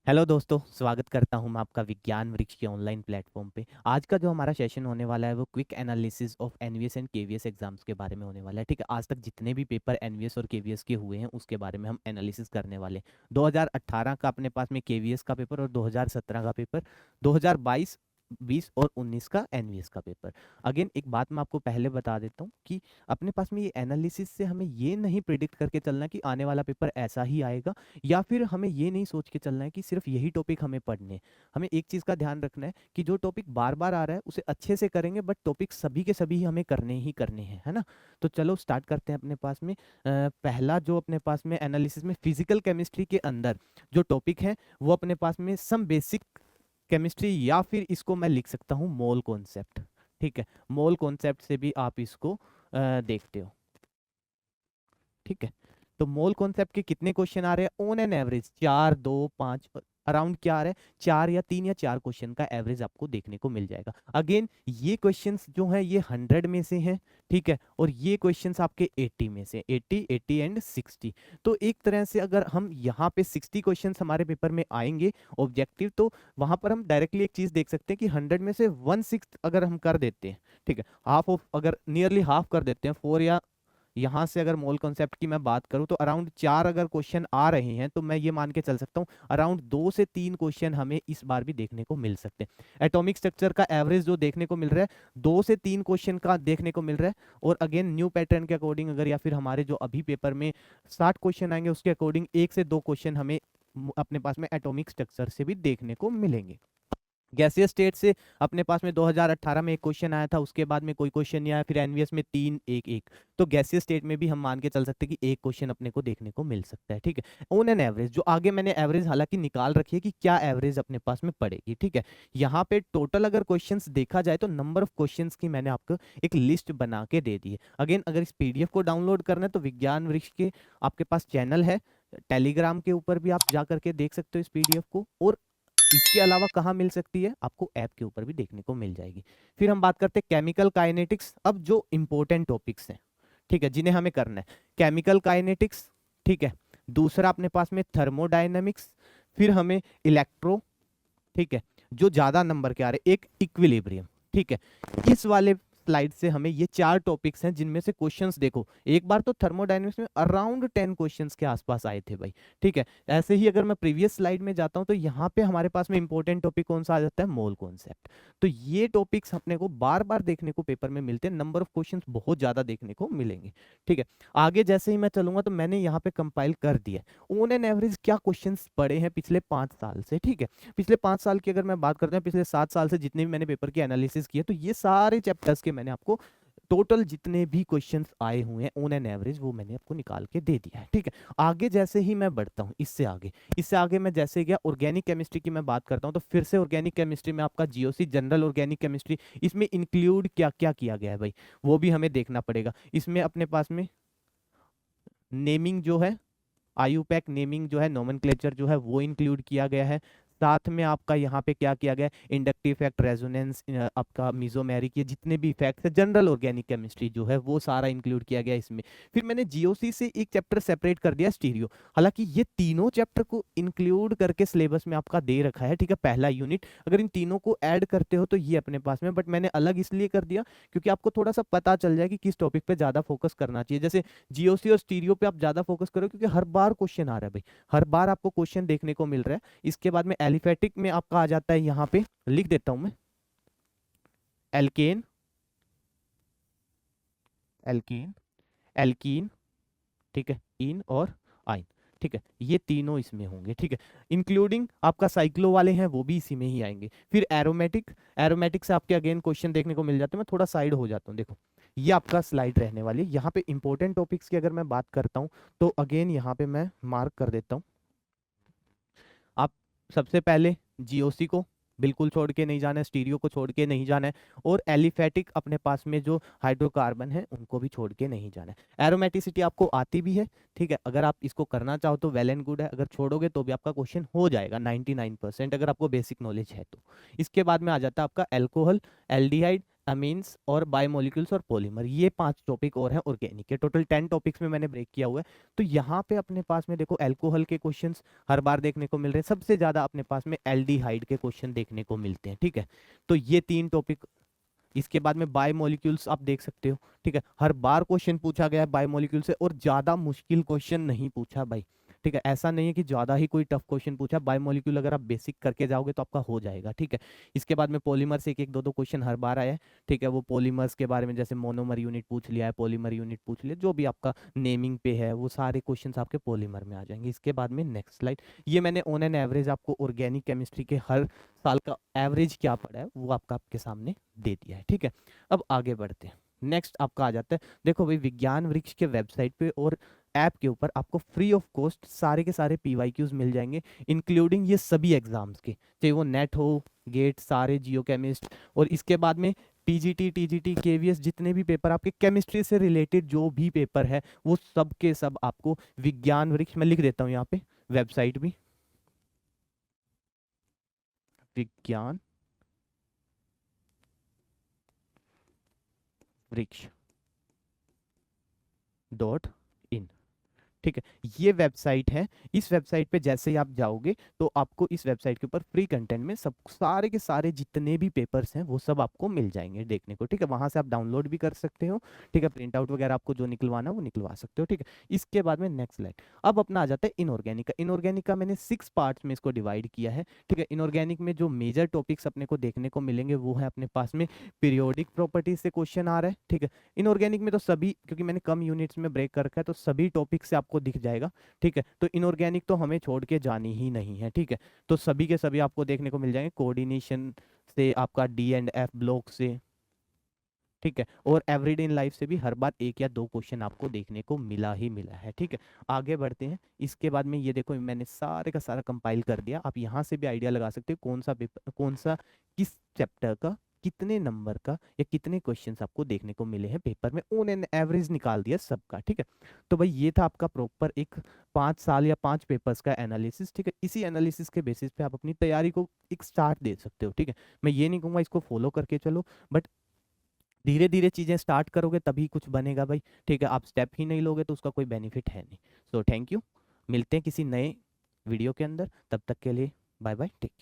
Hello दोस्तों, स्वागत करता हूं मैं आपका विज्ञान वृक्ष के ऑनलाइन प्लेटफॉर्म पे। आज का जो हमारा सेशन होने वाला है वो quick analysis of NVS and KVS exams के बारे में होने वाला है। ठीक है, आज तक जितने भी पेपर एनवीएस और केवीएस के हुए हैं उसके बारे में हम एनालिसिस करने वाले हैं। 2018 का अपने पास में केवीएस का पेपर और 2017 का पेपर, 2022 20 और 19 का एनवीएस का पेपर। अगेन एक बात मैं आपको पहले बता देता हूँ कि अपने पास में ये एनालिसिस से हमें ये नहीं प्रिडिक्ट करके चलना कि आने वाला पेपर ऐसा ही आएगा, या फिर हमें ये नहीं सोच के चलना है कि सिर्फ यही टॉपिक हमें पढ़ने हैं। हमें एक चीज़ का ध्यान रखना है कि जो टॉपिक बार बार आ रहा है उसे अच्छे से करेंगे, बट टॉपिक सभी के सभी हमें करने ही करने हैं, है ना। तो चलो स्टार्ट करते हैं अपने पास में। पहला जो अपने पास में एनालिसिस में फिजिकल केमिस्ट्री के अंदर जो टॉपिक है वो अपने पास में सम बेसिक केमिस्ट्री, या फिर इसको मैं लिख सकता हूँ मोल कॉन्सेप्ट। ठीक है, मोल कॉन्सेप्ट से भी आप इसको देखते हो। ठीक है, तो मोल कॉन्सेप्ट के कितने क्वेश्चन आ रहे हैं ऑन एन एवरेज? 4 2 5 अराउंड क्या आ रहा है? 4 या 3 या 4 क्वेश्चन का एवरेज आपको देखने को मिल जाएगा। अगेन ये क्वेश्चंस जो है ये 100 में से हैं। ठीक है, और ये क्वेश्चंस आपके 80 में से, 80 80 एंड 60। तो एक तरह से अगर हम यहाँ पे 60 क्वेश्चंस हमारे पेपर में आएंगे ऑब्जेक्टिव, तो वहां पर हम डायरेक्टली एक चीज देख सकते हैं कि 100 में से 1/6 अगर हम कर देते हैं, ठीक है, हाफ ऑफ, अगर नियरली हाफ कर देते हैं 4, या यहाँ से अगर मोल कॉन्सेप्ट की मैं बात करूँ तो अराउंड 4 अगर क्वेश्चन आ रहे हैं, तो मैं ये मान के चल सकता हूँ अराउंड 2 से 3 क्वेश्चन हमें इस बार भी देखने को मिल सकते हैं। एटॉमिक स्ट्रक्चर का एवरेज जो देखने को मिल रहा है 2 से 3 क्वेश्चन का देखने को मिल रहा है। और अगेन न्यू पैटर्न के अकॉर्डिंग अगर, या फिर हमारे जो अभी पेपर में 60 क्वेश्चन आएंगे उसके अकॉर्डिंग 1 से 2 क्वेश्चन हमें अपने पास में एटॉमिक स्ट्रक्चर से भी देखने को मिलेंगे। गैसीय स्टेट से अपने पास में 2018 में एक क्वेश्चन आया था, उसके बाद में कोई क्वेश्चन नहीं आया, फिर एनवीएस में 3 1 1। तो गैसीय स्टेट में भी हम मान के चल सकते हैं कि एक क्वेश्चन अपने को देखने को मिल सकता है। ठीक है, ऑन एन एवरेज जो आगे मैंने एवरेज हालांकि निकाल रखी है कि क्या एवरेज अपने पास में पड़ेगी। ठीक है, यहाँ पे टोटल अगर क्वेश्चंस देखा जाए तो नंबर ऑफ क्वेश्चंस की मैंने आपको एक लिस्ट बना के दे दी है। अगेन अगर इस पीडीएफ को डाउनलोड करना है तो विज्ञान वृक्ष के आपके पास चैनल है, टेलीग्राम के ऊपर भी आप जा करके देख सकते हो इस पीडीएफ को। और इसके अलावा कहाँ मिल सकती है? आपको ऐप के ऊपर भी देखने को मिल जाएगी। फिर हम बात करते हैं केमिकल काइनेटिक्स। अब जो इंपॉर्टेंट टॉपिक्स हैं, ठीक है, जिन्हें हमें करना है, केमिकल काइनेटिक्स, ठीक है, दूसरा अपने पास में थर्मोडायनेमिक्स, फिर हमें इलेक्ट्रो, ठीक है, जो ज्यादा नंबर के आ रहे, एक इक्विलिब्रियम। ठीक है, इस वाले स्लाइड से हमें ये 4 टॉपिक्स हैं जिनमें से क्वेश्चंस देखो, एक बार तो थर्मोडायनेमिक्स में अराउंड 10 क्वेश्चंस के आसपास आए थे भाई। ठीक है, ऐसे ही अगर मैं प्रीवियस स्लाइड में जाता हूं तो यहाँ पे हमारे पास में इंपॉर्टेंट टॉपिक कौन सा आ जाता है? Mole concept. तो ये टॉपिक्स अपने को बार बार देखने को पेपर में मिलते हैं, नंबर ऑफ क्वेश्चंस बहुत ज्यादा देखने को मिलेंगे। ठीक है, आगे जैसे ही मैं चलूंगा तो मैंने यहाँ पे कंपाइल कर दिया ऑन एन एवरेज क्या क्वेश्चंस पड़े हैं पिछले 5 साल से। ठीक है, पिछले 5 साल की अगर मैं बात करता हूँ, पिछले 7 साल से जितने भी मैंने पेपर की एनालिसिस किए, तो ये सारे चैप्टर्स के मैंने आपको टोटल जितने भी क्वेश्चंस आए हुए हैं ऑन एन एवरेज वो मैंने आपको निकाल के दे दिया है। ठीक है, आगे जैसे ही मैं बढ़ता हूँ, इससे आगे मैं जैसे गया ऑर्गेनिक केमिस्ट्री की मैं बात करता हूँ, तो फिर से ऑर्गेनिक केमिस्ट्री में आपका जीओसी जनरल ऑर्गेनिक केमिस्ट्री, इसमें इंक्लूड क्या क्या किया गया है भाई वो भी हमें देखना पड़ेगा। इसमें अपने पास में नेमिंग जो है, आईयूपैक नेमिंग जो है, नोमेनक्लेचर जो है वो इंक्लूड किया गया है। साथ में आपका यहाँ पे क्या किया गया है? इंडक्टिव इफेक्ट, रेजोनेंस, आपका मीजोमेरिक, ये जितने भी इफेक्ट्स है, जनरल ऑर्गेनिक केमिस्ट्री जो है वो सारा इंक्लूड किया गया इसमें। फिर मैंने जीओसी से एक चैप्टर सेपरेट कर दिया, स्टीरियो। हालांकि ये तीनों चैप्टर को इंक्लूड करके सिलेबस में आपका दे रखा है। ठीक है, पहला यूनिट, अगर इन तीनों को ऐड करते हो तो ये अपने पास में, बट मैंने अलग इसलिए कर दिया क्योंकि आपको थोड़ा सा पता चल जाए कि किस टॉपिक पे ज्यादा फोकस करना चाहिए। जैसे जीओसी और स्टीरियो पे आप ज्यादा फोकस करो क्योंकि हर बार क्वेश्चन आ रहा है भाई, हर बार आपको क्वेश्चन देखने को मिल रहा है। इसके बाद में एलिफेटिक में आपका आ जाता है, यहाँ पे लिख देता हूं मैं, एल्केन, एल्कीन, एल्कीन, ठीक है, इन और आइन। ठीक है, ये तीनों इसमें होंगे। ठीक है, इंक्लूडिंग आपका साइक्लो वाले हैं वो भी इसी में ही आएंगे। फिर एरोमेटिक, एरोमेटिक से आपके अगेन क्वेश्चन देखने को मिल जाते हैं। मैं थोड़ा साइड हो जाता हूँ, देखो ये आपका स्लाइड रहने वाली है। यहाँ पे इंपॉर्टेंट टॉपिक्स की अगर मैं बात करता हूँ तो अगेन यहाँ पे मैं मार्क कर देता हूँ। आप सबसे पहले जीओसी को बिल्कुल छोड़ के नहीं जाना है, स्टीरियो को छोड़ के नहीं जाना है, और एलिफेटिक अपने पास में जो हाइड्रोकार्बन है उनको भी छोड़ के नहीं जाना है। एरोमेटिसिटी आपको आती भी है, ठीक है, अगर आप इसको करना चाहो तो वेल एंड गुड है, अगर छोड़ोगे तो भी आपका क्वेश्चन हो जाएगा 99%, अगर आपको बेसिक नॉलेज है तो। इसके बाद में आ जाता है आपका एल्कोहल, एल्डिहाइड, अमीन्स और बायोमोलिक्यूल्स और पॉलीमर, ये 5 टॉपिक और हैं ऑर्गेनिक के। टोटल 10 टॉपिक्स में मैंने ब्रेक किया हुआ है। तो यहाँ पे अपने पास में देखो अल्कोहल के क्वेश्चंस हर बार देखने को मिल रहे हैं। सबसे ज्यादा अपने पास में एल्डिहाइड के क्वेश्चन देखने को मिलते हैं, ठीक है। तो ये 3 टॉपिक। इसके बाद में बायोमोलिक्यूल्स आप देख सकते हो, ठीक है। हर बार क्वेश्चन पूछा गया है बायोमोलिक्यूल से, और ज्यादा मुश्किल क्वेश्चन नहीं पूछा भाई, ठीक है। ऐसा नहीं है कि ज्यादा ही कोई टफ क्वेश्चन पूछा। बायोमोलिक्यूल अगर आप बेसिक करके जाओगे तो आपका हो जाएगा, ठीक है। इसके बाद में पॉलीमर से एक एक दो दो क्वेश्चन हर बार आया है, ठीक है। वो पॉलीमर्स के बारे में जैसे मोनोमर यूनिट पूछ लिया है, पॉलीमर यूनिट पूछ लिया, जो भी आपका नेमिंग पे है वो सारे क्वेश्चन आपके पॉलीमर में आ जाएंगे। इसके बाद में नेक्स्ट स्लाइड, ये मैंने ऑन एन एवरेज आपको ऑर्गेनिक केमिस्ट्री के हर साल का एवरेज क्या पड़ा है वो आपका आपके सामने दे दिया है, ठीक है। अब आगे बढ़ते हैं। नेक्स्ट आपका आ जाता है, देखो भाई विज्ञान वृक्ष के वेबसाइट पे और ऐप के ऊपर आपको फ्री ऑफ कॉस्ट सारे के सारे पीवाईक्यूज मिल जाएंगे, इंक्लूडिंग ये सभी एग्जाम्स के, चाहे वो नेट हो, गेट, सारे, जियो केमिस्ट, और इसके बाद में पीजीटी, टीजीटी, केवीएस, जितने भी पेपर आपके केमिस्ट्री से रिलेटेड जो भी पेपर है वो सब के सब आपको विज्ञान वृक्ष, मैं लिख देता हूँ यहाँ पे वेबसाइट भी, विज्ञान वृक्ष .in, ठीक है। ये वेबसाइट है। इस वेबसाइट पे जैसे ही आप जाओगे तो आपको इस वेबसाइट के ऊपर फ्री कंटेंट में सब सारे के सारे जितने भी पेपर्स हैं वो सब आपको मिल जाएंगे देखने को, ठीक है। वहां से आप डाउनलोड भी कर सकते हो, ठीक है। प्रिंट आउट वगैरह आपको जो निकलवाना वो निकलवा सकते हो, ठीक है। इसके बाद में नेक्स्ट स्लाइड, अब अपना आ जाता है इनऑर्गेनिक का। इनऑर्गेनिक का मैंने 6 पार्ट्स में इसको डिवाइड किया है, ठीक है। इनऑर्गेनिक में जो मेजर टॉपिक्स अपने को देखने को मिलेंगे वो है अपने पास में पीरियोडिक प्रॉपर्टीज से क्वेश्चन आ रहा है, ठीक है। इनऑर्गेनिक में तो सभी, क्योंकि मैंने कम यूनिट्स में ब्रेक कर रखा है तो सभी टॉपिक से आपको दिख जाएगा, ठीक है। तो इनऑर्गेनिक तो हमें छोड़ के जानी ही नहीं है, ठीक है। तो सभी के सभी आपको देखने को मिल जाएंगे, कोऑर्डिनेशन से आपका डी एंड एफ ब्लॉक से, ठीक है। और एवरीडे इन लाइफ से भी हर बार एक या दो क्वेश्चन आपको देखने को मिला ही मिला है, ठीक है। आगे बढ़ते हैं। इसके बाद में ये देखो मैंने सारे का सारा कंपाइल कर दिया। आप यहाँ से भी आइडिया लगा सकते हो कौन सा पेपर, कौन सा किस चैप्टर का कितने नंबर का या कितने क्वेश्चंस आपको देखने को मिले हैं पेपर में, ऑन एन एवरेज निकाल दिया सबका, ठीक है। तो भाई ये था आपका प्रॉपर एक 5 साल या 5 पेपर्स का एनालिसिस, ठीक है। इसी एनालिसिस के बेसिस पे आप अपनी तैयारी को एक स्टार्ट दे सकते हो, ठीक है। मैं ये नहीं कहूँगा इसको फॉलो करके चलो, बट धीरे धीरे चीजें स्टार्ट करोगे तभी कुछ बनेगा भाई, ठीक है। आप स्टेप ही नहीं लोगे तो उसका कोई बेनिफिट है नहीं। सो थैंक यू, मिलते हैं किसी नए वीडियो के अंदर, तब तक के लिए बाय बाय, टेक केयर।